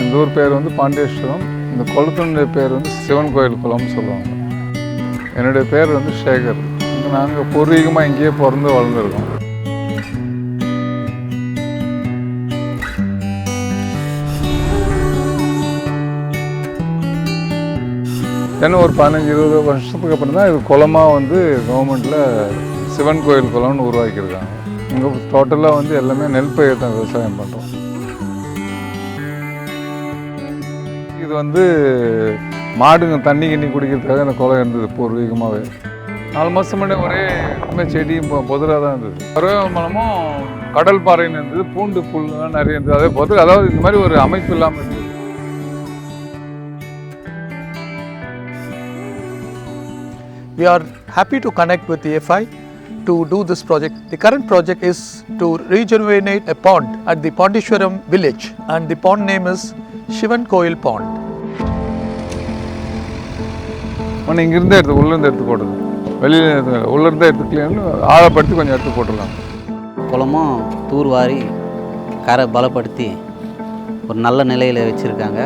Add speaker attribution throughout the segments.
Speaker 1: இந்த ஊர் பேர் வந்து பாண்டேஸ்வரம். இந்த குளத்தினுடைய பேர் வந்து சிவன் கோயில் குளம்னு சொல்லுவாங்க. என்னுடைய பேர் வந்து சேகர். நாங்கள் பூர்வீகமாக இங்கேயே பிறந்து வளர்ந்துருக்கோம். ஏன்னா ஒரு 15-20 வருஷத்துக்கு அப்புறம் தான் இது குளமாக வந்து கவர்மெண்ட்டில் சிவன் கோயில் குளம்னு உருவாக்கியிருக்காங்க. இங்கே டோட்டலாக வந்து எல்லாமே நெல் பயிர் தான் விவசாயம் பண்ணுறோம். இது வந்து மாடுங்க தண்ணி கிண்ணி குடிக்கிறதுக்காக இந்த குளம் இருந்தது பூர்வீகமாகவே. 4 மாதம் முன்னே ஒரே செடியும் பொதுராக தான் இருந்தது. பருவமலமும் கடல் பாறைன்னு இருந்தது, பூண்டு புல்லாம் நிறைய இருந்தது. அதே பொது, அதாவது இந்த மாதிரி ஒரு அமைப்பு இல்லாமல் இருந்தது.
Speaker 2: We are happy to connect with E.F.I to do this project. The current project is to rejuvenate a pond at the Pandeshwaram village, and the pond name is Sivan Koil Pond.
Speaker 1: ஆனால் இங்கேருந்து எடுத்து உள்ளேருந்து எடுத்து போடுறது, வெளியில் உள்ளேருந்து எடுத்துக்கலன்னு ஆழப்படுத்தி கொஞ்சம் எடுத்து போட்டுடலாம்.
Speaker 3: குளமும் தூர்வாரி கரை பலப்படுத்தி ஒரு நல்ல நிலையில் வச்சுருக்காங்க.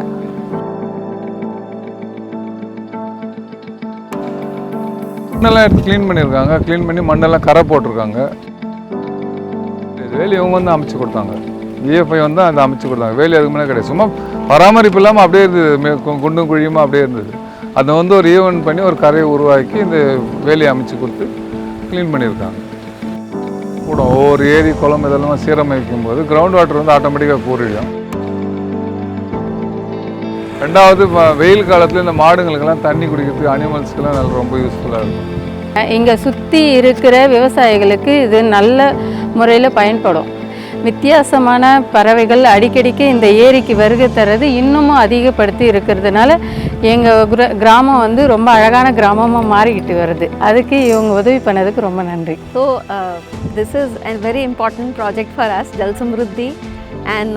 Speaker 1: மண்ணெல்லாம் எடுத்து க்ளீன் பண்ணியிருக்காங்க. க்ளீன் பண்ணி மண்ணெல்லாம் கரை போட்டிருக்காங்க. வேலி இவங்க வந்து அமைச்சு கொடுத்தாங்க. E.F.I வந்து அதை அமைச்சு கொடுத்தாங்க. வேலி அதுக்கு முன்னாடி கிடையாது. சும்மா பராமரிப்பு இல்லாமல் அப்படியே இருந்தது, குண்டும் குழியுமா அப்படியே இருந்தது. அதை வந்து ஒரு ஈவெண்ட் பண்ணி ஒரு கரையை உருவாக்கி இந்த வேலியை அமைச்சு கொடுத்து க்ளீன் பண்ணியிருக்காங்க. கூட ஒவ்வொரு ஏரி குளம் இதெல்லாம் சீரமைக்கும் போது கிரவுண்ட் வாட்டர் வந்து ஆட்டோமேட்டிக்காக கூறிடும். ரெண்டாவது வெயில் காலத்தில் இந்த மாடுங்களுக்கெல்லாம் தண்ணி குடிக்கிறதுக்கு அனிமல்ஸ்க்கெல்லாம் நல்லா ரொம்ப யூஸ்ஃபுல்லாக இருக்கும்.
Speaker 4: இங்கே சுற்றி இருக்கிற விவசாயிகளுக்கு இது நல்ல முறையில் பயன்படும். வித்தியாசமான பறவைகள் அடிக்கடிக்கு இந்த ஏரிக்கு வருகை தர்றது இன்னமும் அதிகப்படுத்தி இருக்கிறதுனால எங்கள் கிராமம் வந்து ரொம்ப அழகான கிராமமாக மாறிக்கிட்டு வருது. அதுக்கு இவங்க உதவி பண்ணதுக்கு ரொம்ப நன்றி.
Speaker 5: So this is a very important project for us, Jal Samruddhi, and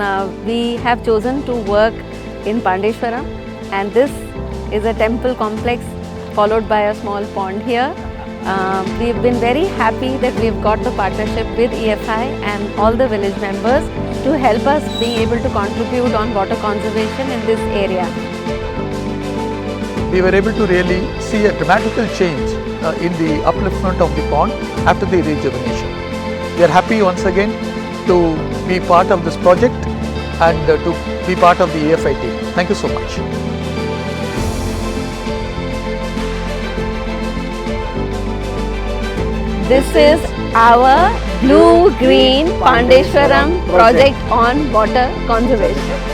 Speaker 5: we have chosen to work in Pandeshwaram, and this is a temple complex followed by a small pond here. We've been very happy that we've got the partnership with E.F.I and all the village members to help us being able to contribute on water conservation in this area.
Speaker 2: We were able to really see a dramatical change in the upliftment of the pond after the rejuvenation. We are happy once again to be part of this project and to be part of the E.F.I team. Thank you so much.
Speaker 5: This is our Blue Green Pandeshwaram project on water conservation.